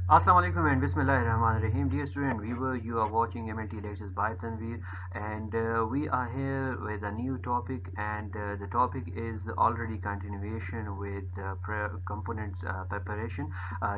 Assalamu alaikum and Bismillahirrahmanirrahim. Dear student viewer, you are watching MLT Lectures by Tanveer, and we are here with a new topic, and the topic is already continuation with components preparation.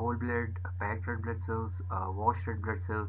whole blood, packed red blood cells, washed red blood cells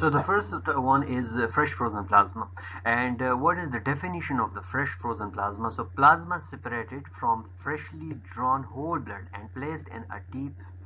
So the first one is fresh frozen plasma, and what is the definition of the fresh frozen plasma? So plasma separated from freshly drawn whole blood and placed in a deep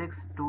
6 to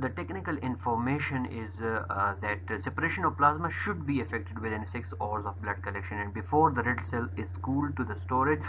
the technical information is that separation of plasma should be effected within 6 hours of blood collection and before the red cell is cooled to the storage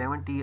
70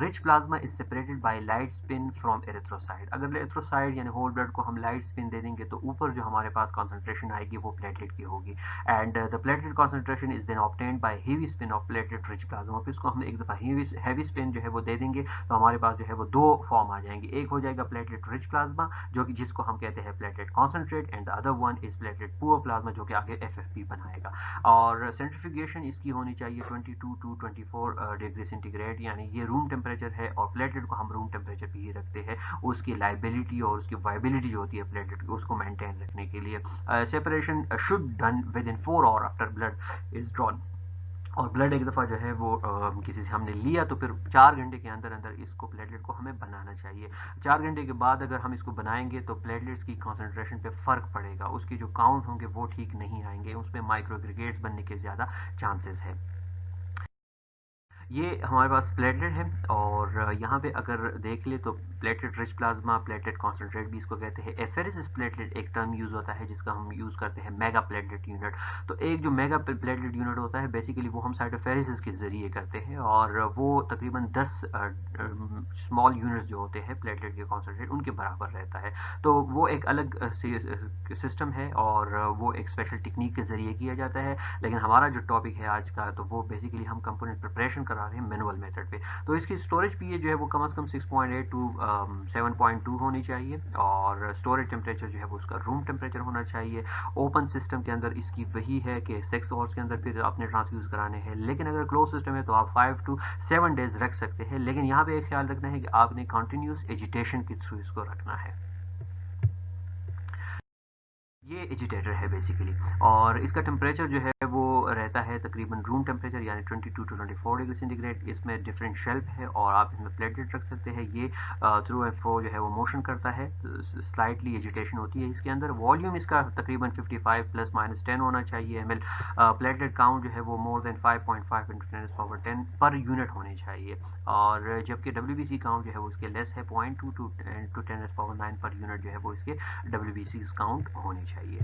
rich plasma is separated by light spin from erythrocyte. اگر erythrocyte یعنی whole blood کو ہم light spin دے دیں گے تو اوپر جو ہمارے پاس کانسنٹریشن آئے گی وہ پلیٹلیٹ کی ہوگی. And the platelet concentration is then obtained by heavy spin of platelet rich plasma. پھر اس کو ہم ایک دفعہ ہیوی اسپن جو ہے وہ دے دیں گے تو ہمارے پاس جو ہے وہ دو فارم آ جائیں گے. ایک ہو جائے گا پلیٹلیٹ رچ پلازما جو کہ جس کو ہم کہتے ہیں platelet concentrate, and other one is platelet پور پلازما جو کہ آگے ایف ایف پی بنائے گا. اور سینٹریفیوگیشن اس کی ہونی چاہیے 22 to 24 ڈگری سینٹی گریڈ, یعنی یہ روم ٹیمپریچر ہے اور پلیٹلیٹ کو ہم روم ٹیمپریچر پہ ہی رکھتے ہیں اس کی لائبلٹی اور اس کی وائبلٹی جو ہوتی ہے پلیٹلیٹ کی اس کو مینٹین رکھنے کے لیے. Separation should done within 4 hours after blood is drawn. اور بلڈ ایک دفعہ جو ہے وہ کسی سے ہم نے لیا تو پھر 4 گھنٹے کے اندر اندر اس کو پلیٹلیٹ کو ہمیں بنانا چاہیے. 4 گھنٹے کے بعد اگر ہم اس کو بنائیں گے تو پلیٹلیٹس کی کانسنٹریشن پہ فرق پڑے گا, اس کی جو کاؤنٹ ہوں گے وہ ٹھیک نہیں آئیں گے, اس میں مائکرو ایگریگیٹس بننے کے زیادہ چانسز ہے. یہ ہمارے پاس پلیٹلیٹ ہے اور یہاں پہ اگر دیکھ لیں تو platelet rich plasma, platelet concentrate بھی اس کو کہتے ہیں. ایفیریسس پلیٹلیٹ ایک ٹرم یوز ہوتا ہے جس کا ہم یوز کرتے ہیں میگا پلیٹلیٹ یونٹ. تو ایک جو میگا پلیٹلیٹ یونٹ ہوتا ہے بیسیکلی وہ ہم سائٹوفیریسس کے ذریعے کرتے ہیں اور وہ تقریباً 10 اسمال یونٹس جو ہوتے ہیں پلیٹلیٹ کے کانسنٹریٹ ان کے برابر رہتا ہے. تو وہ ایک الگ سسٹم ہے اور وہ ایک اسپیشل ٹیکنیک کے ذریعے کیا جاتا ہے. لیکن ہمارا جو ٹاپک ہے آج کا تو وہ بیسیکلی ہم کمپوننٹ پریپریشن کرا رہے ہیں مینول میتھڈ پہ. تو اس کی اسٹوریج پی جو ہے وہ کم از کم 6.8 to 7.2 ہونی چاہیے اور اسٹوریج ٹیمپریچر جو ہے وہ اس کا روم ٹیمپریچر ہونا چاہیے. اوپن سسٹم کے اندر اس کی وہی ہے کہ 6 hours کے اندر پھر آپ نے ٹرانسفیوز کرانے ہیں, لیکن اگر کلوز سسٹم ہے تو آپ 5 to 7 days رکھ سکتے ہیں. لیکن یہاں پہ ایک خیال رکھنا ہے کہ آپ نے کنٹینیوس ایجیٹیشن کے تھرو اس کو رکھنا ہے. یہ ایجیٹیٹر ہے بیسیکلی اور اس کا ٹیمپریچر جو ہے وہ رہتا ہے تقریباً روم ٹیمپریچر یعنی 22 to 24 ڈگری سینٹی گریڈ. اس میں ڈفرینٹ شیلف ہے اور آپ اس میں پلیٹلیٹ رکھ سکتے ہیں. یہ تھرو اینڈ فرو جو ہے وہ موشن کرتا ہے, سلائٹلی ایجیٹیشن ہوتی ہے اس کے اندر. والیوم اس کا تقریباً 55 ± 10 ہونا چاہیے ایم ایل. پلیٹلیٹ کاؤنٹ جو ہے وہ مور دین 5.5 × 10⁻10 پر یونٹ ہونے چاہیے اور جبکہ ڈبلیو بی سی کاؤنٹ جو ہے وہ اس کے لیس ہے 0.2 to 10⁻9 پر یونٹ جو ہے وہ اس کے ڈبلیو بی سیز کاؤنٹ ہونے چاہیے.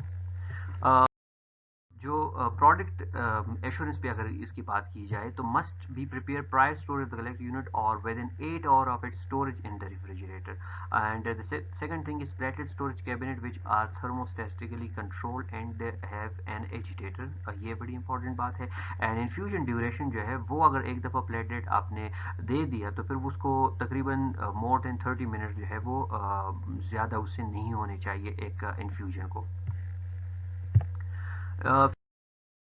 جو پروڈکٹ ایشورنس پہ اگر اس کی بات کی جائے تو must be prepared prior storage collect unit اور within 8 hours of its storage in the refrigerator. And the second thing is platelet storage cabinet which are thermostatically control and have an agitator. یہ بڑی important بات ہے. And infusion duration جو ہے وہ اگر ایک دفعہ پلیٹلیٹ آپ نے دے دیا تو پھر اس کو تقریباً مور دین 30 منٹ جو ہے وہ زیادہ اس سے نہیں ہونے چاہیے ایک انفیوژن کو.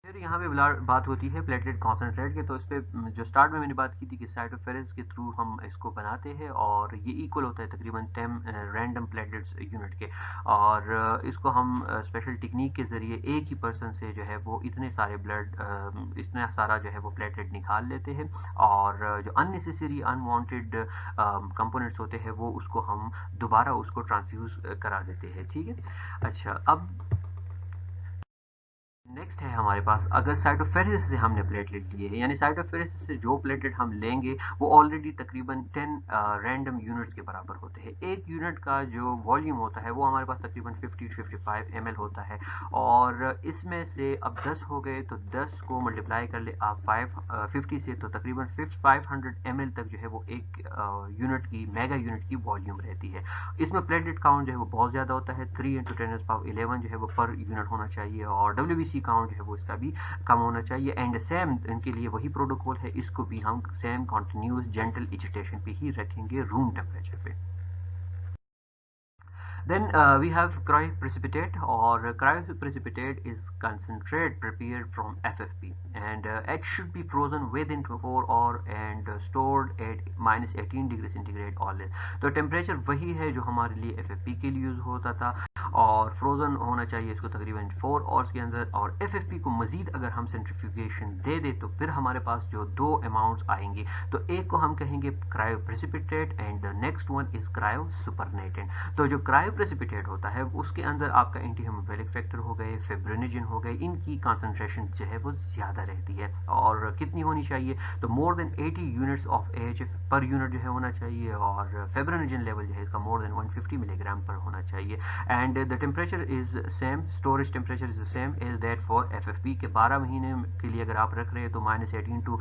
پھر یہاں پہ بات ہوتی ہے پلیٹلیٹ کانسنٹریٹ کے. تو اس پہ جو سٹارٹ میں نے بات کی تھی کہ سائٹوفیرس کے تھرو ہم اس کو بناتے ہیں اور یہ ایکول ہوتا ہے تقریباً 10 رینڈم پلیٹلیٹس یونٹ کے اور اس کو ہم اسپیشل ٹیکنیک کے ذریعے ایک ہی پرسن سے جو ہے وہ اتنے سارے بلڈ اتنا سارا جو ہے وہ پلیٹلیٹ نکال لیتے ہیں اور جو اننیسیسری انوانٹیڈ کمپوننٹس ہوتے ہیں وہ اس کو ہم دوبارہ اس کو ٹرانسفیوز کرا دیتے ہیں. ٹھیک ہے. اچھا, اب نیکسٹ ہے ہمارے پاس اگر سائٹوفیرس سے ہم نے پلیٹلیٹ لیے ہیں یعنی سائٹوفیرس سے جو پلیٹلیٹ ہم لیں گے وہ آلریڈی تقریباً 10 رینڈم یونٹس کے برابر ہوتے ہیں. ایک یونٹ کا جو والیوم ہوتا ہے وہ ہمارے پاس تقریباً 50 to 55 ml ہوتا ہے اور اس میں سے اب 10 ہو گئے تو 10 کو ملٹیپلائی کر لے آپ 50 سے تو تقریباً 500 ml تک جو ہے وہ ایک یونٹ کی میگا یونٹ کی والیوم رہتی ہے. اس میں پلیٹلیٹ کاؤنٹ جو ہے وہ بہت زیادہ ہوتا ہے 3 × 10⁻11 جو ہے وہ پر یونٹ ہونا چاہیے اور ڈبلیو بی سی کاؤنٹ جو ہے وہ اس کا بھی کم ہونا چاہیے. اینڈ سیم ان کے لیے وہی پروٹوکول ہے, اس کو بھی ہم سیم کنٹینیوس جینٹل ایجیٹیشن پہ ہی رکھیں گے روم ٹیمپریچر پہ. Then we have cryoprecipitate or cryoprecipitate is concentrate prepared from FFP and it should be frozen within 4 hours and stored at -18 degree centigrade or less. تو temperature وہی ہے جو ہمارے لیے ایف ایف پی کے لیے use ہوتا تھا اور فروزن ہونا چاہیے اس کو تقریباً 4 hours کے اندر. اور ایف ایف پی کو مزید اگر ہم سینٹریفیوگیشن دے دیں تو پھر ہمارے پاس جو دو اماؤنٹس آئیں گے تو ایک کو ہم کہیں گے cryoprecipitate and the next one is cryosupernatant. تو جو کرایو پریسیپیٹیٹ ہوتا ہے اس کے اندر آپ کا اینٹی ہیموفیلک فیکٹر ہو گئے, فیبرینوجن ہو گئے, ان کی کانسنٹریشن جو ہے وہ زیادہ رہتی ہے اور کتنی ہونی چاہیے تو more than 80 units of A H F per unit جو ہے ہونا چاہیے اور فیبرینوجن لیول جو ہے اس کا مور دین 150 ملی گرام پر ہونا چاہیے. And and the temperature is same, storage temperature is same as that for F F P کے 12 مہینے کے لیے اگر آپ رکھ رہے ہیں تو -18 ٹو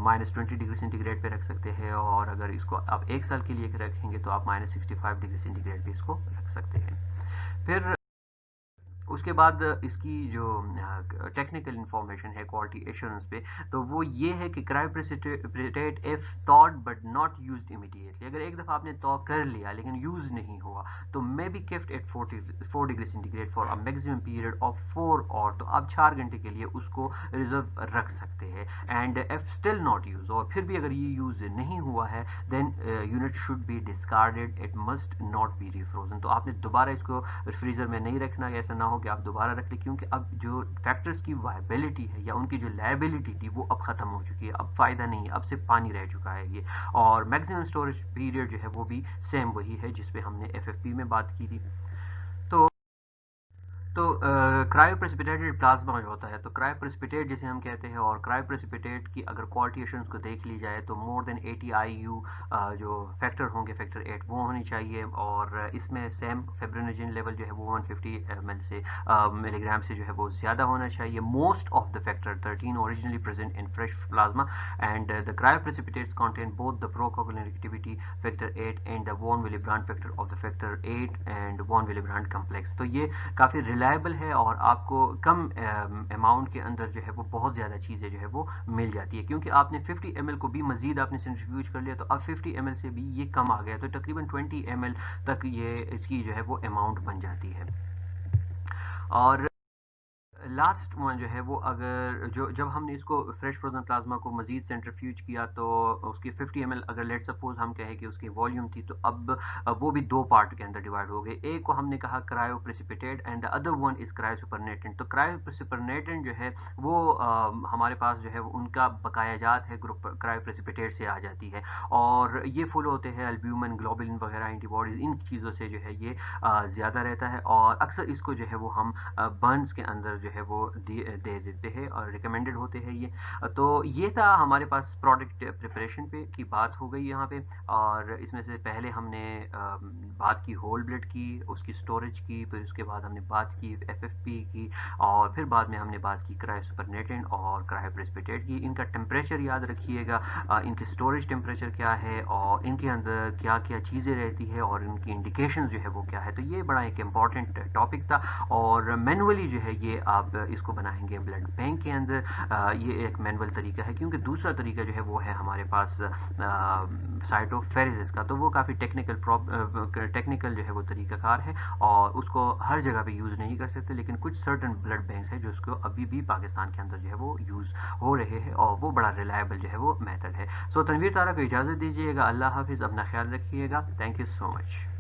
-20 ڈگری سینٹی گریڈ پہ رکھ سکتے ہیں، اور اگر اس کو آپ 1 سال کے لیے رکھیں گے تو آپ -65 ڈگری سینٹی گریڈ پہ اس کو رکھ سکتے ہیں. پھر اس کے بعد اس کی جو ٹیکنیکل انفارمیشن ہے کوالٹی ایشورنس پہ، تو وہ یہ ہے کہ cryoprecipitate if thawed but not used immediately, اگر ایک دفعہ آپ نے تو کر لیا لیکن یوز نہیں ہوا تو may be kept at 4 degree centigrade for a maximum period of 4 اور تو آپ 4 گھنٹے کے لیے اس کو ریزرو رکھ سکتے ہیں. And if still not use, اور پھر بھی اگر یہ یوز نہیں ہوا ہے then unit should be discarded, it must not be refrozen. تو آپ نے دوبارہ اس کو فریزر میں نہیں رکھنا، ایسا نہ ہو کہ آپ دوبارہ رکھ لیں، کیونکہ اب جو فیکٹرز کی وائبلٹی ہے یا ان کی جو لائبلٹی تھی وہ اب ختم ہو چکی ہے، اب فائدہ نہیں ہے، اب صرف پانی رہ چکا ہے یہ. اور میکسیمم اسٹوریج پیریڈ جو ہے وہ بھی سیم وہی ہے جس پہ ہم نے ایف ایف پی میں بات کی تھی. تو کرائیو پریسپیٹیٹڈ پلازما جو ہوتا ہے، تو کرائیو پریسپیٹیٹ جسے ہم کہتے ہیں، اور کرائیو پریسپیٹیٹ کی اگر کوالٹی ایشورنس کو دیکھ لی جائے تو مور دین 80 IU جو فیکٹر ہوں گے، فیکٹر 8 وہ ہونی چاہیے، اور اس میں سیم فیبرینوجن لیول جو ہے وہ 150 ml سے ملی گرام سے جو ہے وہ زیادہ ہونا چاہیے. Most of the factor 13 originally present in fresh plasma, and the cryoprecipitates contain both the procoagulant activity factor 8 and the von Willebrand factor of the factor 8 and von Willebrand complex. تو یہ کافی reliable ہے اور آپ کو کم amount کے اندر جو ہے وہ بہت زیادہ چیزیں جو ہے وہ مل جاتی ہے، کیونکہ آپ نے 50 ml کو بھی مزید آپ نے سینٹریفیوج کر لیا تو اب 50 ml سے بھی یہ کم آ گیا، تو تقریباً 20 ml تک یہ اس کی جو ہے وہ اماؤنٹ بن جاتی ہے. اور لاسٹ ون جو ہے وہ اگر جب ہم نے اس کو فریش فروزن پلازما کو مزید سینٹریفیوج کیا تو اس کی 50 ml اگر لیٹ سپوز ہم کہیں کہ اس کی والیوم تھی، تو اب وہ بھی 2 پارٹ کے اندر ڈیوائڈ ہو گئے. ایک کو ہم نے کہا cryoprecipitate and the other one is cryosupernatant. تو کرائیو سپرنیٹنٹ جو ہے وہ ہمارے پاس جو ہے ان کا بقایا جات ہے گروپ کرائیو پریسپیٹیٹ سے آ جاتی ہے، اور یہ فل ہوتے ہیں البیومن، گلوبولن وغیرہ اینٹی باڈیز، ان چیزوں سے جو ہے یہ زیادہ رہتا ہے، اور اکثر اس کو جو ہے وہ ہم برنس کے اندر جو ہے وہ دے دیتے ہیں اور ریکمینڈڈ ہوتے ہیں یہ. تو یہ تھا ہمارے پاس پروڈکٹ پریپریشن پہ کی بات ہو گئی یہاں پہ، اور اس میں سے پہلے ہم نے بات کی ہول بلڈ کی، اس کی سٹوریج کی، پھر اس کے بعد ہم نے بات کی ایف ایف پی کی، اور پھر بعد میں ہم نے بات کی کرائیو سپرنیٹنٹ اور کرائیو پریسپیٹیٹ کی. ان کا ٹیمپریچر یاد رکھیے گا، ان کی سٹوریج ٹیمپریچر کیا ہے، اور ان کے اندر کیا کیا چیزیں رہتی ہے، اور ان کی انڈیکیشن جو ہے وہ کیا ہے. تو یہ بڑا ایک امپورٹنٹ ٹاپک تھا، اور مینولی جو ہے یہ آپ اس کو بنائیں گے بلڈ بینک کے اندر. یہ ایک مینول طریقہ ہے، کیونکہ دوسرا طریقہ جو ہے وہ ہے ہمارے پاس سائٹوفیریسس کا، تو وہ کافی ٹیکنیکل جو ہے وہ طریقہ کار ہے، اور اس کو ہر جگہ پہ یوز نہیں کر سکتے، لیکن کچھ سرٹن بلڈ بینکس ہیں جو اس کو ابھی بھی پاکستان کے اندر جو ہے وہ یوز ہو رہے ہیں، اور وہ بڑا ریلائبل جو ہے وہ میتھڈ ہے. سو تنویر طارق کو اجازت دیجیے گا، اللہ حافظ، اپنا خیال رکھیے گا، تھینک یو سو مچ.